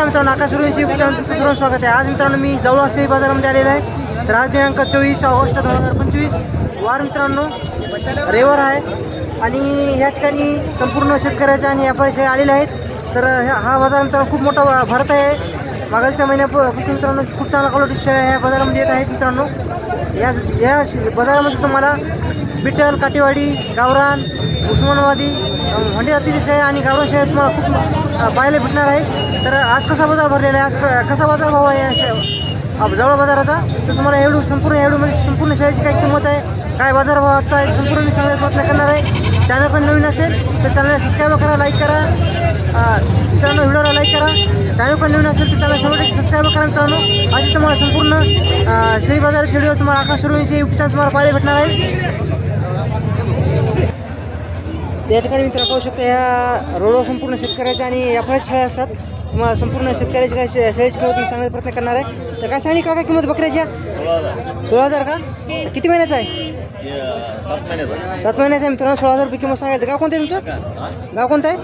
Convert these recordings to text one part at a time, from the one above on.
नमस्कार मित्रांनो, आकाश सुरेश सर्व स्वागत आहे। आज मित्रांनो मी जवळा शेळी बाजारामध्ये आलेला आहे। तर आज दिनांक 24 ऑगस्ट 2025 वार मित्रांनो रविवार आहे आणि या ठिकाणी संपूर्ण शेतकऱ्याच्या आणि व्यापारी आलेले आहेत। तर हा बाजार मित्रांनो खूप मोठा भरत आहे। मागच्या महिन्यापासून मित्रांनो खूप चांगला क्वालिटी शेळ्या ह्या बाजारामध्ये येत आहेत मित्रांनो। या बाजारामध्ये तुम्हाला बिट्टल, काटेवाडी, गावरान, उस्मानाबादी, हंडी जातीच्या शेळ्या आणि गावरान शेळ्या तुम्हाला खूप पाहायला भेटणार आहेत। तर आज कसा बाजार भरलेला आहे, आज कसा बाजार भाव आहे या जवळ बाजाराचा, तर तुम्हाला संपूर्ण संपूर्ण शेळ्याची काय किंमत आहे, काय बाजार भावाचा आहे, संपूर्ण मी सांगण्याचा प्रयत्न करणार आहे। चॅनल पण नवीन असेल तर चॅनलला सबस्क्राईब करा, लाईक करा मित्रांनो, व्हिडिओला लाईक करा। चॅनल पण नवीन असेल तर चॅनल सबस्क्राईब करा मित्रांनो। आज तुम्हाला संपूर्ण शेळी बाजाराची व्हिडिओ तुम्हाला आकाश सुरेश यूट्यूब चॅनल तुम्हाला पाहायला भेटणार आहे। या ठिकाणी मित्रांनो पाहू शकता या रोडवर संपूर्ण शेतकऱ्याच्या आणि व्यापाऱ्याच्या शेळ्या असतात। तुम्हाला संपूर्ण शेतकऱ्याची काय शेळीची किंमत मी सांगण्याचा प्रयत्न करणार आहे। तर काय सांगली काय किंमत बकऱ्याची? 16,000 का? किती महिन्याचा आहे? 7 महिन्याचा मित्रांनो। 16,000 रुपये किंमत सांगायचं। गाव कोणतं आहे तुमचं? गाव कोणतं आहे?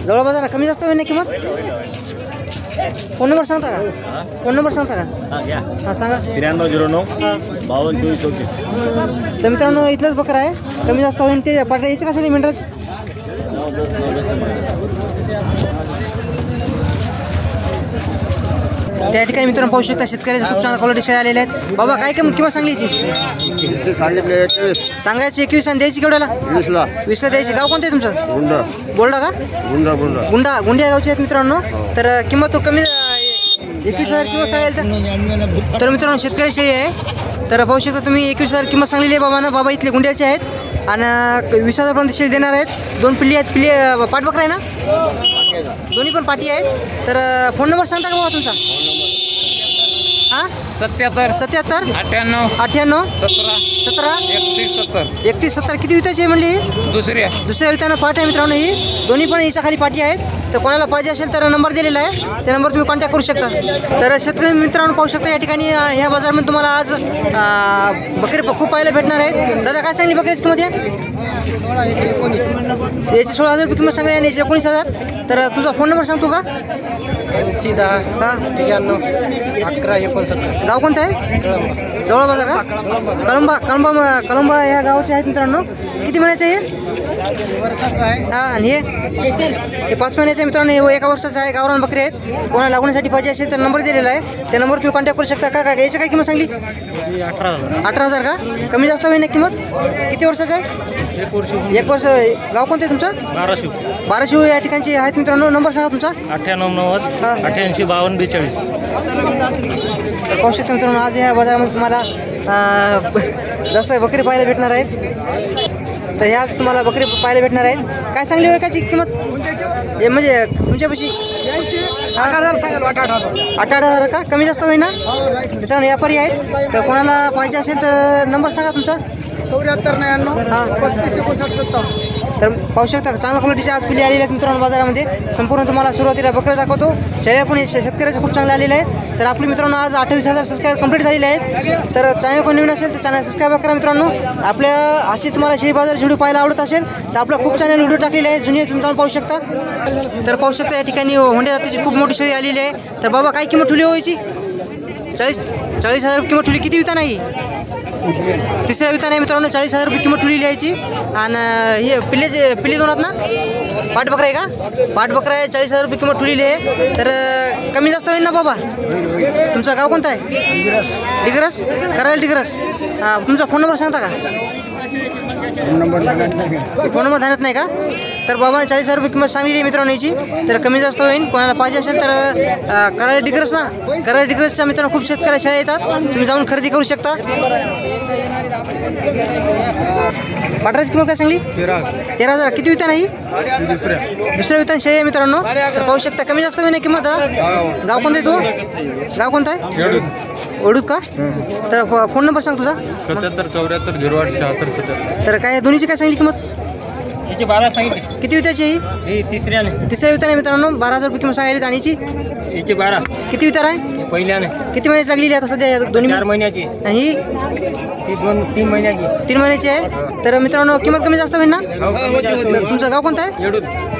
जवळ बाजार। कमी जास्त होईल ना किंमत? फोन नंबर सांगता का? फोन नंबर सांगता का? हां सांगा। 9309 5224। तर मित्रांनो इथलंच बकरा आहे, कमी जास्त होईल ते पाट्या यायचं कसं मिनटाचं? त्या ठिकाणी मित्रांनो पाहू शकता शेतकऱ्याचे खूप चांगला क्वालिटी शेळ्या आलेल्या आहेत। बाबा काय किंमत सांगली याची? सांगायची 21 आणि द्यायची केवढ्याला? 20ला द्यायची। गाव कोणतं आहे तुमचं? बोलडा का? गुंडा गावचे आहेत मित्रांनो। तर किंमत कमी 21,000 किंमत सांगायला तर मित्रांनो शेतकरी शेळी आहे। तर पाहू शकता तुम्ही 21,000 किंमत सांगलेली आहे बाबांना। बाबा इथले गुंड्याचे आहेत आणि 20,000 पर्यंत शेळी देणार आहेत। 2 पिल्ली आहेत, पिल्ली पाठबकरा आहे ना, दोन्ही पण पाठी आहेत। तर फोन नंबर सांगता का बाबा तुमचा? हां 77 98 98 17 31 70। किती विताची आहे म्हणली? दुसऱ्या वितानं पाठी आहे मित्रांनो ही। दोन्ही पण हिच्या खाली पाठी आहेत। तर कोणाला पाहिजे असेल तर नंबर दिलेला आहे, त्या नंबर तुम्ही कॉन्टॅक्ट करू शकता। तर शेतकरी मित्रांनो पाहू शकता या ठिकाणी ह्या बाजारामध्ये तुम्हाला आज बकरी खूप पाहायला भेटणार आहेत। दादा काय सांगली बकरीची किंमत आहे? याची 16,000 रुपये किंमत सांगा आणि 19,000। तर तुझा फोन नंबर सांगतो का? 80 91 11 69। गाव कोणतं आहे? जवळ बाजार का? कळंबा या गावाचे आहेत मित्रांनो। किती महिन्याचे आहे? वर्षाचा आहे। हां आणि हे 5 महिन्याचे मित्रांनो, हे 1 वर्षाचं आहे। गावरान बकरी आहेत। कोणाला लागण्यासाठी पाहिजे असेल तर नंबर दिलेला आहे, त्या नंबर तुम्ही कॉन्टॅक्ट करू शकता। काय काय याची काय किंमत सांगली? 18,000 का? कमी जास्त होईल ना किंमत? किती वर्षाचं आहे? 1 वर्ष। गाव कोणतं आहे तुमचं? बाराशिव या ठिकाणचे आहेत मित्रांनो। नंबर सांगा तुमचा? 98 88 52 42। तर पाहू शकता मित्रांनो आज ह्या बाजारामध्ये तुम्हाला जसं बकरी पाहायला भेटणार आहेत। तर ह्याच तुम्हाला बकरी पाहायला भेटणार आहेत। काय चांगली होय काची किंमत? हे म्हणजे तुमच्यापाशी 8,000 का? कमी जास्त होईल ना मित्रांनो? व्यापारी आहेत। तर कोणाला पाहिजे असेल तर नंबर सांगा तुमचा? 74 हां 35 57। तर पाहू शकता चांगल्या क्वालिटीचे आज पिल्ली आलेले आहेत मित्रांनो बाजारामध्ये। संपूर्ण तुम्हाला सुरुवातीला बकरं दाखवतो। शेळ्या पण शेतकऱ्याचे खूप चांगले आलेले आहेत। तर आपले मित्रांनो आज 28,000 सबस्क्राईबर कंप्लीट झालेले आहेत। तर चॅनल पण नवीन असेल तर चॅनल सबस्क्राईब करा मित्रांनो। आपल्या अशी तुम्हाला शेळी बाजाराची व्हिडिओ पाहायला आवडत असेल तर आपला खूप चॅनल व्हिडिओ टाकलेले आहे, जुनी तुम्ही जाऊन पाहू शकता। तर पाहू शकता या ठिकाणी होंडे जातीची खूप मोठी शेळी आलेली आहे। तर बाबा काय किंमत ठेवली व्हायची? 40,000 किंमत ठेवली। किती विता नाही? तिसऱ्या विता नाही मित्रांनो। 40,000 रुपये किंमत ठेवलेली यायची। आणि हे पिल्ली दोन आहेत ना? पाठबकरा आहे का? पाठबकरा आहे। 40,000 रुपये किंमत ठेवलेली आहे। तर कमी जास्त होईल ना बाबा? तुमचं गाव कोणतं आहे? डिग्रस करायला डिग्रस। तुमचा फोन नंबर सांगता का? फोन नंबर ध्यानात नाही का? तर बाबाने 40,000 रुपये किंमत सांगलेली आहे मित्रांनो याची। तर कमी जास्त होईल। कोणाला पाहिजे असेल तर करायला डिग्रस ना, करायला डिग्रसच्या मित्रांनो खूप शेतकऱ्या शेळ्या येतात, तुम्ही जाऊन खरेदी करू शकता। पाठराची किंमत काय सांगली? 13,000। किती विता नाही? दुसऱ्या विता शेळी आहे मित्रांनो। तर पाहू शकता कमी जास्त होईल ना किंमत? गाव कोणतं आहे तू? गाव कोणतं आहे? ओढूत का? तर फोन नंबर सांग तुझा? 77 74 08 76 77। तर काय दोन्हीची काय सांगली किंमत? 12 सांगितली। किती विताची ही? तिसऱ्या विता मित्रांनो। 12,000 रुपये किंमत सांगायची। आणि याची 12। किती वितार आहे? पहिल्याने। किती महिन्याची लागलेली आता सध्या? दोन्ही 4 महिन्याची। आणि ही 3 महिन्याची। 3 महिन्याची आहे। तर मित्रांनो किंमत कमी जास्त होईल ना? तुमचं गाव कोणतं आहे?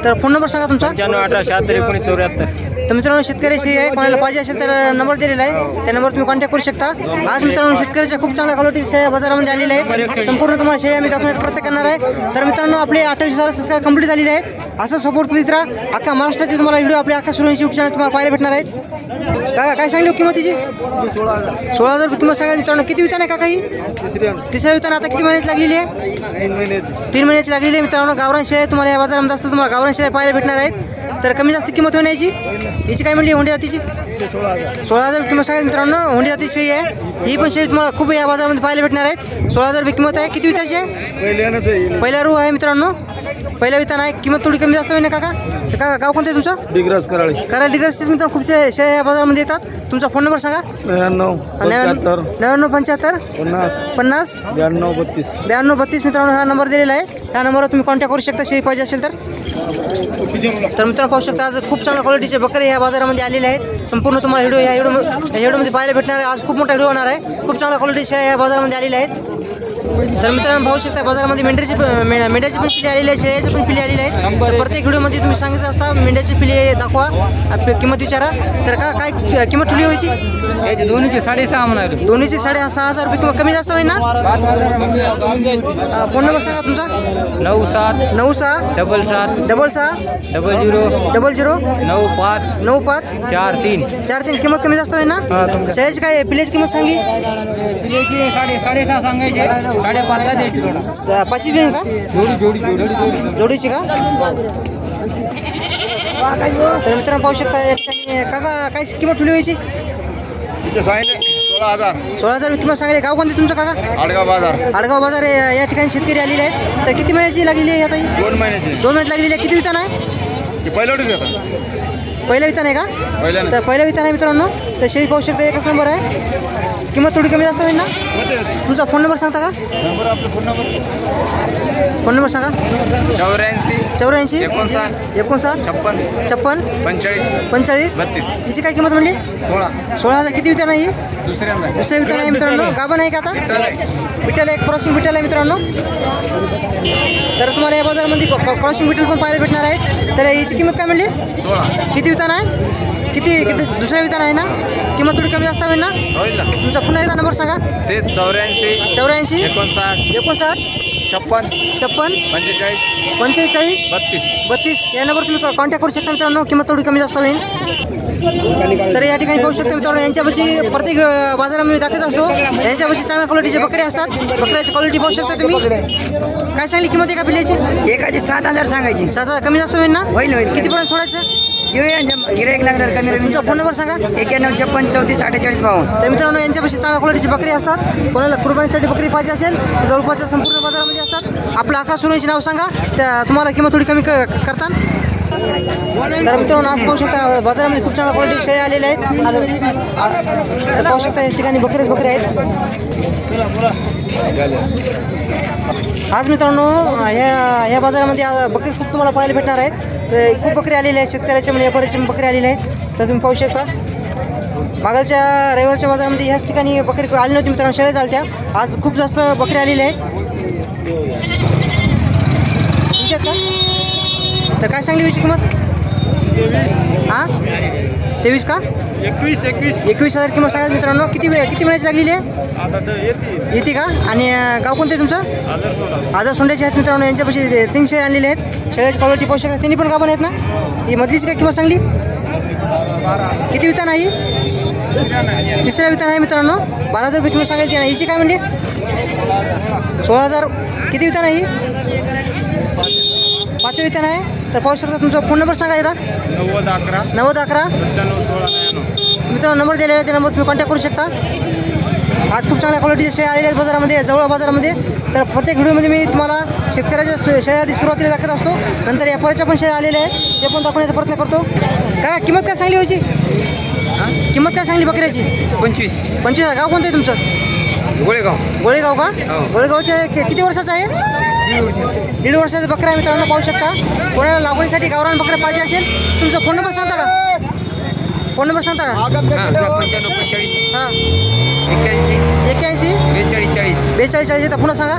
तर फोन नंबर सांगा तुमचा? 95 18 76 19 74। तर मित्रांनो शेतकऱ्याची आहे, कोणाला पाहिजे असेल तर नंबर दिलेला आहे, त्या नंबरवर तुम्ही कॉन्टॅक्ट करू शकता. आज मित्रांनो शेतकऱ्याच्या खूप चांगल्या क्वालिटी शेळ्या बाजारामध्ये आलेल्या आहेत. संपूर्ण तुम्हाला शेळ्या मी दाखवण्याचा प्रयत्न करणार आहे. तर मित्रांनो आपले 28,000 सबस्क्राईब कंप्लीट झालेले आहेत. असं सपोर्ट करीत राहा. अख्खा महाराष्ट्रातील तुम्हाला व्हिडिओ आपल्या अख्खा सूर्यवंशी यूट्यूब चॅनल तुम्हाला पाहायला भेटणार आहेत. काय सांगली किंमतीची? 16,000 रुपये किंमत सांगा मित्रांनो. किती वितान आहे काका ही? तिसऱ्या वितान. आता किती महिन्याची लागलेली आहे? 3 महिन्याची लागलेली आहे मित्रांनो. गावरान शेळ्या तुम्हाला या बाजारामध्ये असतं तुम्हाला गावरान शेळ्या पाहायला भेटणार आहेत. तर कमी जास्त किंमत होण्याची हिची काय म्हणली? होंडी जातीची 16,000 किंमत सांगा मित्रांनो. होंडी जातीची शेळी आहे ही, पण शेळी तुम्हाला खूप या बाजारामध्ये पाहायला भेटणार आहेत. 16,000 रुपये किंमत आहे. किती विताची आहे? पहिला रू आहे मित्रांनो. पहिल्या वितान आहे. किंमत थोडी कमी जास्त होईल ना काका? तर काका गाव कोणतं आहे तुमचं? डिग्रस कराळी. कराड डिग्रसचेच मित्रांनो खूप शेळ्या या बाजारामध्ये येतात. तुमचा फोन नंबर सांगा. 99 75 50 92 32 मित्रांनो हा नंबर दिलेला आहे. त्या नंबरवर तुम्ही कॉन्टॅक्ट करू शकता शेळी पाहिजे असेल तर. मित्रांनो पाहू शकता आज खूप चांगल्या क्वालिटीचे बकरे ह्या बाजारामध्ये आलेले आहेत. संपूर्ण तुम्हाला व्हिडिओमध्ये पाहायला भेटणार आहे. आज खूप मोठा व्हिडिओ होणार आहे. खूप चांगल्या क्वालिटीचे ह्या बाजारामध्ये आलेले आहेत. तर मित्रांनो पाहू शकता बाजारामध्ये मेंढ्याची पण पिली आलेली आहे, शेळ्याची पण पिली आलेली आहेत. प्रत्येक व्हिडिओमध्ये तुम्ही सांगितलं असता मेंढ्याची पिली दाखवा, किंमत विचारा. तर काय किंमत ठेवली व्हायची? दोन्हीचे 6.5 म्हणाले. दोन्हीची 6,500 रुपये किंमत. कमी जास्त होईल ना? फोन नंबर सांगा तुमचा. 97 77 00 95 43 किंमत कमी जास्त होईल ना? शेळ्याची काय पिल्याची किंमत सांगी? 6.5 सांगायचे. 5.5 द्यायची. पाचशे घेऊन का? जोडीची का? तर मित्रांनो पाहू शकता या ठिकाणी काका काय किंमत ठेवली व्हायची? 16,000 किंमत सांगली. गाव कोणते तुमचं काका? आडगाव बाजार या ठिकाणी शेतकरी आलेले आहेत. तर किती महिन्याची लागलेली आहे आता? 2 महिन्याची. 2 महिन्यात लागलेली आहे. किती वितान आहे? पहिलं वितान आहे का? तर पहिलं वितान आहे मित्रांनो. तर शेळी पाहू शकता एकच नंबर आहे. किंमत थोडी कमी जास्त होईल ना? तुमचा फोन नंबर सांगता का? फोन नंबर सांगा. 84 59 56 45 हिची काय किंमत म्हणली? 16,000. किती वितान आहे? दुसऱ्या वितान आहे मित्रांनो. गाभण आहे का आता? विठ्ठल एक क्रॉसिंग विठ्ठल आहे मित्रांनो. तर तुम्हाला या बाजारामध्ये क्रॉसिंग विठ्ठल पण पाहायला भेटणार आहेत. तर हिची किंमत काय म्हणली? 16. किती वितान आहे? किती दुसऱ्या वितान आहे ना? किंमत थोडी कमी जास्त होईल ना? तुमचा पुन्हा एकदा नंबर सांगा. 84 59 56 45 32 या नंबर तुम्ही कॉन्टॅक्ट करू शकता मित्रांनो. किंमत थोडी कमी जास्त होईल. तर या ठिकाणी पाहू शकता मित्रांनो यांच्यापाशी प्रत्येक बाजारामध्ये दाखवत असतो. यांच्यापाशी चांगल्या क्वालिटीचे बकरे असतात. बकऱ्याची क्वालिटी पाहू शकता तुम्ही. काय सांगली किंमत एका पिल्याची? एकाची 7,000 सांगायची. 7,000 कमी जास्त होईल ना? होईल. कितीपर्यंत सोडायचं? गिराईक लागणार कमी. तुमचा फोन नंबर सांगा. 91 56 34 48 52. तर मित्रांनो यांच्यापाशी चांगल्या क्वालिटीची बकरी असतात. कोणाला कुर्बानीसाठी बकरी पाहिजे असेल तर जवळपासच्या संपूर्ण बाजारामध्ये असतात. आपलं आकाश सुरेंचे नाव सांगा, त्या तुम्हाला किंमत थोडी कमी करतात. तर मित्रांनो आज पाहू शकता बाजारामध्ये खूप चांगल्या क्वालिटी शेळ्या आलेल्या आहेत. पाहू शकता या ठिकाणी बकरे आहेत. आज मित्रांनो ह्या बाजारामध्ये बकरी खूप तुम्हाला पाहायला भेटणार आहेत. खूप बकरी आलेले आहेत. शेतकऱ्याचे म्हणजे व्यापाऱ्याचे बकरी आलेले आहेत. तर तुम्ही पाहू शकता मागच्या रविवारच्या बाजारामध्ये ह्याच ठिकाणी बकरी आली नव्हती मित्रांनो, शेळ्या चालत्या. आज खूप जास्त बकरी आलेले आहेत. तर काय सांगली व्हायची किंमत? 23 का? 21,000 किंमत सांगा मित्रांनो. किती महिन्याची लागलेली आहे? येते का? आणि गाव कोणतं आहे तुमचं? आजार सोंड्याचे आहेत मित्रांनो. यांच्यापाशी 3 शेळ्या आणलेले आहेत. शेळ्याची क्वालिटी पाहू शकता. तिन्ही पण गाभण आहेत ना? ही मधलीची काय किंमत सांगली? किती वितान आहे? तिसऱ्या वितान आहे मित्रांनो. 12,000 रुपये किंमत सांगायची ना. हिची काय म्हणली? 16,000. किती वितान आहे? 5 वितान आहे. तर पाहू शकता. तुमचा फोन नंबर सांगा एकदा. 90 11 मित्रांनो नंबर दिलेला आहे. त्या नंबर तुम्ही कॉन्टॅक्ट करू शकता. आज खूप चांगल्या क्वालिटीचे शेळ्या आलेल्या आहेत बाजारामध्ये, जवळ बाजारामध्ये. तर प्रत्येक व्हिडिओमध्ये मी तुम्हाला शेतकऱ्याच्या शेळ्या आधी सुरुवातीला दाखवत असतो. नंतर व्यापाऱ्याच्या पण शेळ्या आलेल्या आहेत, ते पण दाखवण्याचा प्रयत्न करतो. काय किंमत काय सांगली व्हायची? किंमत काय सांगली बकऱ्याची? 25,000. गाव कोणतं आहे तुमचं? गोळेगाव का? गोळेगावचे किती वर्षाचं आहे? 1.5 वर्षाचा बकरा आहे मित्रांनो. पाहू शकता. कोणाला लागवडीसाठी गावरान बकरा पाहिजे असेल तुमचा फोन नंबर सांगता का? फोन नंबर सांगता का? 81 42 पुन्हा सांगा.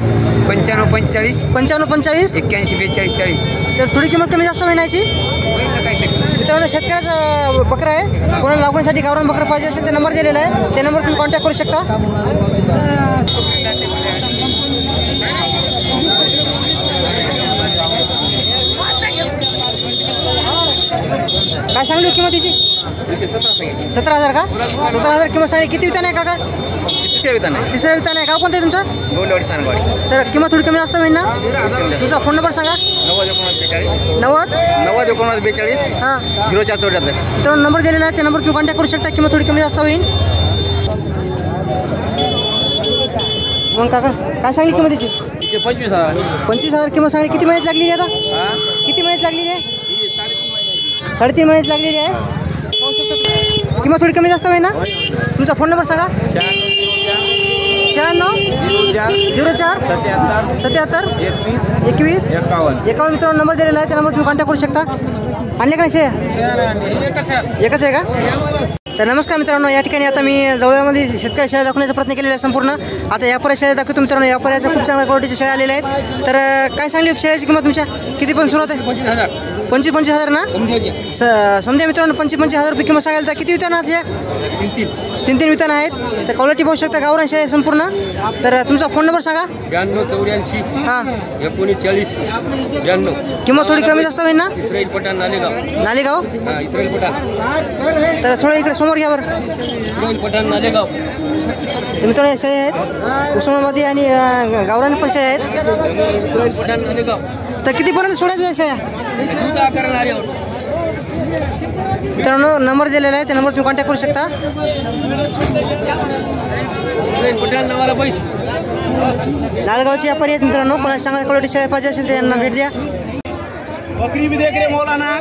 95 45 95 45 81 42 40. तर थोडी किंमत कमी जास्त महिन्याची मित्रांनो शेतकऱ्याचं बकरं आहे, कोणाला लागवडीसाठी गावरान बकरं पाहिजे असेल तर नंबर दिलेला आहे, त्या नंबरवर तुम्ही कॉन्टॅक्ट करू शकता. काय सांगली किंमत तिची? 17,000 का? 17,000 किंमत सांगली. किती वितान आहे काका? तिसऱ्या वितान आहे. गाव कोणतं आहे तुमचं? तर किंमत थोडी कमी असतं होईल ना? तुमचा फोन नंबर सांगा. 90-42 हां 0474. तर नंबर दिलेला आहे, त्या नंबर तुम्ही कॉन्टॅक्ट करू शकता. किंमत थोडी कमी जास्त होईल. मग काका काय सांगली किंमत तिची? 25,000 किंमत सांगली. किती महिन्यात लागलेली आहे आता? किती महिन्यात लागलेली आहे? 3.5 महिन्यात लागलेली आहे. पाहू शकता तुम्ही. किंमत थोडी कमी जास्त होईल ना? तुमचा फोन नंबर सांगा. 96 04 77 21 51. मित्रांनो नंबर दिलेला आहे, त्या नंबर तुम्ही कॉन्टॅक्ट करू शकता. आणले का शे? एकच आहे का? तर नमस्कार मित्रांनो, या ठिकाणी आता मी जवळमध्ये शेतकरी शेळ्या दाखवण्याचा प्रयत्न केलेला आहे संपूर्ण. आता व्यापारी शेळ्या दाखवतो मित्रांनो. व्यापाऱ्याच्या खूप चांगल्या क्वालिटीच्या शेळ्या आलेल्या आहेत. तर काय सांगली शेळ्याची किंमत तुमच्या? किती पण सुरुवात आहे? 25,000 ना? समजा मित्रांनो 25,000 रुपये किंमत सांगायला. तर किती वितान आहे? 3 वितान आहेत. तर क्वालिटी पाहू शकता, गावरान शेळ्या आहे संपूर्ण. तर तुमचा फोन नंबर सांगा. 92 84 हां 39 92. किंमत थोडी कमी जास्त होईल ना? इस्राईल पठाण नालेगाव. नालेगाव. इस्राईल पठाण. तर थोडं इकडे समोर घ्या बरं. इस्राईल पठाण नालेगाव. तर मित्रांनो शेळ्या आहेत उस्मानाबादी आणि गावरान पण शेळ्या आहेत. इस्राईल पठाण नालेगाव. तर कितीपर्यंत सोडायचं शेळ्या? मित्रांनो नंबर दिलेला आहे, त्या नंबर तुम्ही कॉन्टॅक्ट करू शकता. लालगावचे व्यापारी आहेत मित्रांनो. कोणाला चांगल्या क्वालिटी शेळ्या पाहिजे असेल तर यांना भेट द्या. बकरी भी देख रहे मौलाना.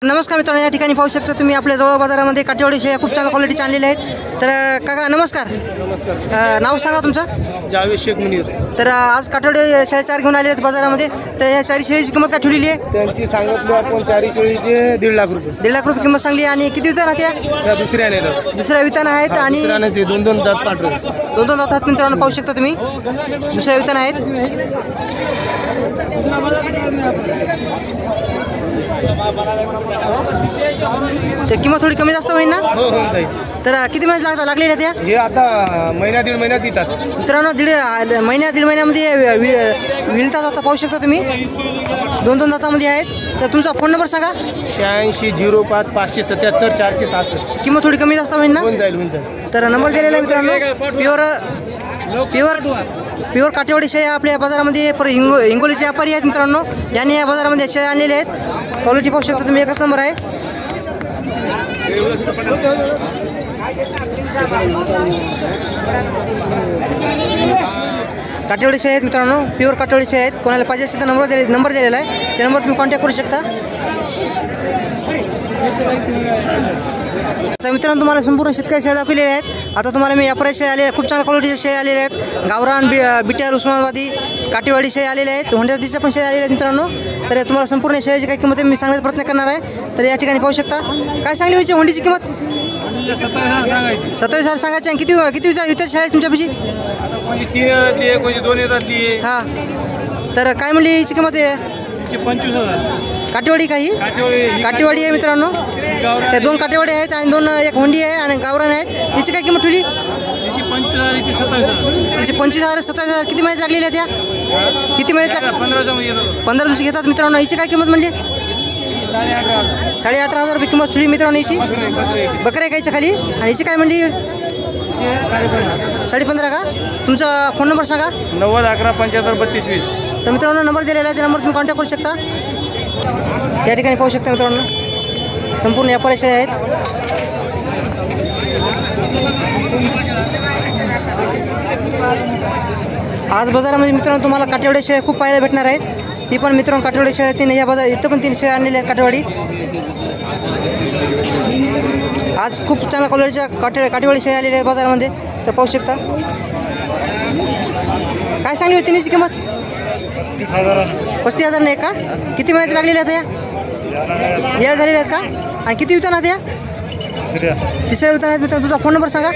नमस्कार मित्रांनो, या ठिकाणी पाहू शकता तुम्ही आपल्या जवळ बाजारामध्ये काठेवाडी शेळ्या खूप चांगल्या क्वालिटीच्या आणलेल्या आहेत. तर काका नमस्कार. नाव सांगा तुमचं? जावेद शेख मुनीर. तर आज काठेवाडी शेळ्या 4 घेऊन आले आहेत बाजारामध्ये. तर या 4 शेळीची किंमत काय ठेवलेली आहे? त्यांची सांगितलं आपण 4 शेळीचे 1.5 लाख रुपये. 1.5 लाख रुपये किंमत सांगली. आणि किती वितान आहेत त्या दुसऱ्या वितान आहेत आणि 2 जात पाठवले. 2 दातात मित्रांनो पाहू शकता तुम्ही. दुसऱ्या वितान आहेत. तर किंमत थोडी कमी जास्त होईल ना? हो जाईल. तर किती महिने लागलेल्या त्या? हे आता महिना 1.5 महिन्यात येतात मित्रांनो. 1.5 महिन्यामध्ये विलतात. आता पाहू शकता तुम्ही 2 दातामध्ये आहेत. तर तुमचा फोन नंबर सांगा. 86 05 577 466. किंमत थोडी कमी जास्त होईल ना? होऊन जाईल. तर नंबर दिलेला आहे मित्रांनो. प्युअर काठेवाडी शेळ्या आपल्या बाजारामध्ये हिंगोलीचे व्यापारी आहेत मित्रांनो. यांनी या बाजारामध्ये शेळ्या आणलेल्या आहेत. क्वालिटी पाहू शकता तुम्ही, एकच नंबर आहे. काठेवाडी शेळ्या आहेत मित्रांनो. प्युअर काठेवाडी शेळ्या आहेत. कोणाला पाहिजे असेल तर नंबर दिलेला आहे, त्या नंबर तुम्ही कॉन्टॅक्ट करू शकता. तर मित्रांनो तुम्हाला संपूर्ण शेतकरी शेळ्या दाखवलेल्या आहेत. आता तुम्हाला मी व्यापारी शेळ्या आले, खूप चांगल्या क्वालिटीच्या शेळ्या आलेल्या आहेत. गावरान बिट्यार उस्मानाबादी काठेवाडी शेळ्या आलेल्या आहेत. होंड्याच्या पण शेळ्या आलेल्या आहेत मित्रांनो. तर तुम्हाला संपूर्ण शेळ्याची काही किंमत मी सांगण्याचा प्रयत्न करणार आहे. तर या ठिकाणी पाहू शकता. काय सांगली व्हायची होंडीची किंमत? 27,000 सांगायची. आणि किती विचार शेळ्या आहेत तुमच्यापाशी? हां. तर काय म्हणली हिची किंमत आहे? 25,000. काठेवाडी काही काठेवाडी आहे मित्रांनो. त्या 2 काठेवाडी आहेत आणि 1 होंडी आहे आणि गावरान आहेत. हिची काय किंमत ठेवली? 25,000 27,000. किती महिन्यात लागलेल्या त्या? किती महिन्यात? 15 दिवशी घेतात मित्रांनो. हिची काय किंमत म्हणली? 18,500 रुपये किंमत ठेवली मित्रांनो हिची. बकऱ्या गायच्या खाली. आणि हिची काय म्हणली? 15.5 का? तुमचा फोन नंबर सांगा. 90 11 75 32 20. तर मित्रांनो नंबर दिलेला आहे, त्या नंबर तुम्ही कॉन्टॅक्ट करू शकता. या ठिकाणी पाहू शकता मित्रांनो संपूर्ण व्यापारी शेळ्या आहेत. आज बाजारामध्ये मित्रांनो तुम्हाला काठेवाडी शेळ्या खूप पाहायला भेटणार आहेत. ती पण मित्रांनो काठेवाडी शेळ्या 3 या बाजार इथं पण 3 शेळ्या आणलेल्या आहेत काठेवाडी. आज खूप चांगल्या क्वालिटीच्या काठेवाडी शेळ्या आलेल्या आहेत बाजारामध्ये. तर पाहू शकता. काय सांगली होती तिन्हीची किंमत? 35,000 नाही का? किती महिन्यात लागलेल्या आहेत या झालेल्या आहेत का? आणि किती वितान आहेत या? तिसऱ्या वेतन आहेत मित्रांनो. तुझा फोन नंबर सांगा.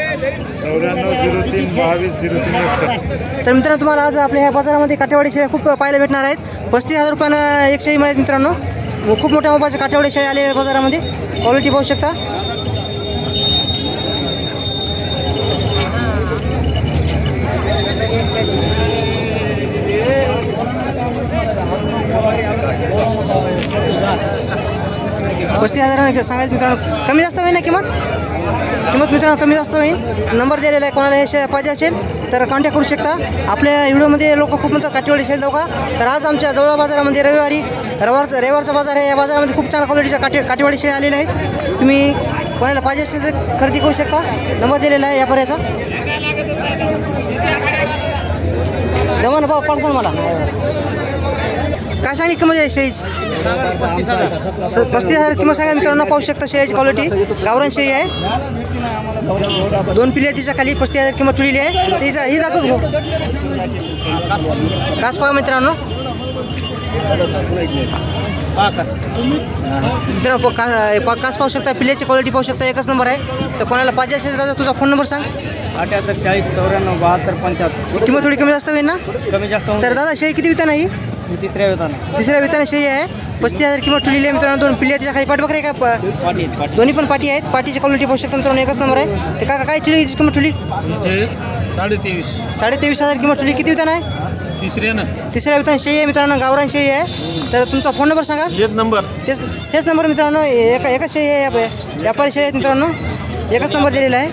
9403220361. तर मित्रांनो तुम्हाला आज आपल्या ह्या बाजारामध्ये काठेवाडी शेळ्या खूप पाहायला भेटणार आहेत. 35,000 रुपयानं एक शेळी मिळेल मित्रांनो. खूप मोठ्या मोबाईलच्या काठेवाडी शेळ्या आले बाजारामध्ये. क्वालिटी पाहू शकता. पस्तीस हजारांना सांगायचं मित्रांनो. कमी जास्त होईल ना किंमत मित्रांनो, कमी जास्त होईल. नंबर दिलेला आहे. कोणाला हे शेळ्या पाहिजे असेल तर कॉन्टॅक्ट करू शकता. आपल्या व्हिडिओमध्ये लोक खूप म्हणतात काठेवाडी शेळी जाऊ का. तर आज आमच्या जवळ बाजारामध्ये रविवारचा बाजार आहे. या बाजारामध्ये खूप चांगल्या क्वालिटीच्या काठेवाडी शेळ्या आलेल्या आहेत. तुम्ही कोणाला पाहिजे असेल तर खरेदी करू शकता. नंबर दिलेला आहे व्यापाऱ्याचा. जमा ना भाऊ पार्सल मला. काय सांगली किंमत आहे शेळीची? 35,000 किंमत सांगा मित्रांनो. पाहू शकता शेळीची क्वालिटी. गावरान शेळी आहे. 2 पिल्ले तिच्या खाली 35,000 किंमत ठेवलेली आहे. ही दाखव भाऊ. कास पहा मित्रांनो. मित्रांनो कास पाहू शकता. पिल्ल्याची क्वालिटी पाहू शकता. एकच नंबर आहे. तर कोणाला पाहिजे असेल दादा तुझा फोन नंबर सांग. 78 40 94 72 75. किंमत थोडी कमी जास्त होईल ना. कमी जास्त तर दादा शेळी किती वितान आहे? तिसऱ्या वेताना शेळी आहे. 35,000 किंमत ठेवलेली आहे मित्रांनो. 2 पिल्ले तिच्या खाली पाठबकरे आहे का? दोन्ही पण पाटी आहेत. पाटीची क्वालिटी पाहू शकता मित्रांनो. एकच नंबर आहे. ते काका काय शेळीची किंमत ठेवली? 23,500 किंमत ठेवली. किती वितान आहे? तिसऱ्या वेतन शेळी आहे मित्रांनो. गावरान शेळी आहे. तर तुमचा फोन नंबर सांगा. तेच नंबर मित्रांनो. एकच शेळी आहे. व्यापारी शेळी आहेत मित्रांनो. एकच नंबर दिलेला आहे.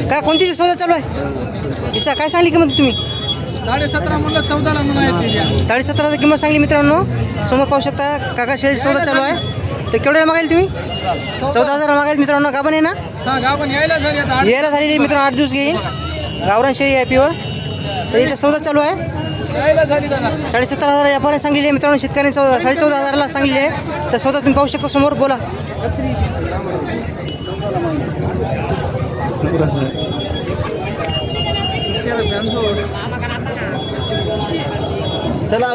काय कोणती सौदा चालू आहे? हिचा काय सांगली किंमत तुम्ही? 17.5 म्हणलं 14ला म्हणायची. 17,500 किंमत सांगली मित्रांनो. समोर पाहू शकता. काका शेळी सौदा चालू आहे. तर केवढ्याला मागायला तुम्ही? 14,000 मागायला मित्रांनो. गाभण आहे ना? यायला झालेली मित्रांनो. 8 दिवस घेईन. गावरान शेळी आहे प्युअर. तर इथे सौदा चालू आहे. 17,500 व्यापाऱ्याने सांगलेली आहे मित्रांनो. शेतकऱ्यांनी 14,500ला सांगलेली आहे. तर सौदा तुम्ही पाहू शकता समोर. बोला. चला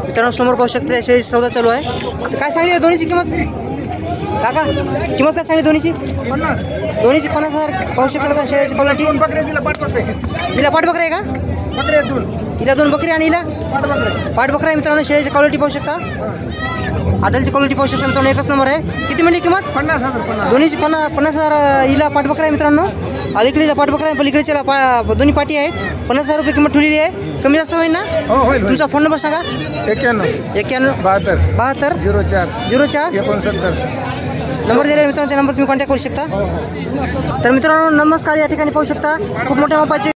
मित्रांनो समोर पाहू शकता. शेळी सौदा चालू आहे. तर काय सांगली दोन्हीची किंमत काका? किंमत काय सांगली दोन्हीची? 50,000 पाहू शकता मित्रांनो. शेळीची क्वालिटी. हिला पाठबकरी आहे का? हिला 2 बकरी आणि हिला पाठबकरा आहे मित्रांनो. शेळीची क्वालिटी पाहू शकता. आडलची क्वालिटी पाहू शकता मित्रांनो. एकच नंबर आहे. किती म्हणली किंमत? 50,000. दोन्हीची 50,000. हिला पाठबकरा आहे मित्रांनो. अलीकडीचा पाठबकरा आहे. पलीकडच्या दोन्ही पाटी आहेत. 50,000 रुपये किंमत ठेवलेली आहे. कमी जास्त होईल ना? होईल. तुमचा फोन नंबर सांगा. 91 72 04 69. नंबर दिलेला मित्रांनो. त्या नंबर तुम्ही कॉन्टॅक्ट करू शकता. तर मित्रांनो नमस्कार. या ठिकाणी पाहू शकता खूप मोठ्या मापाचे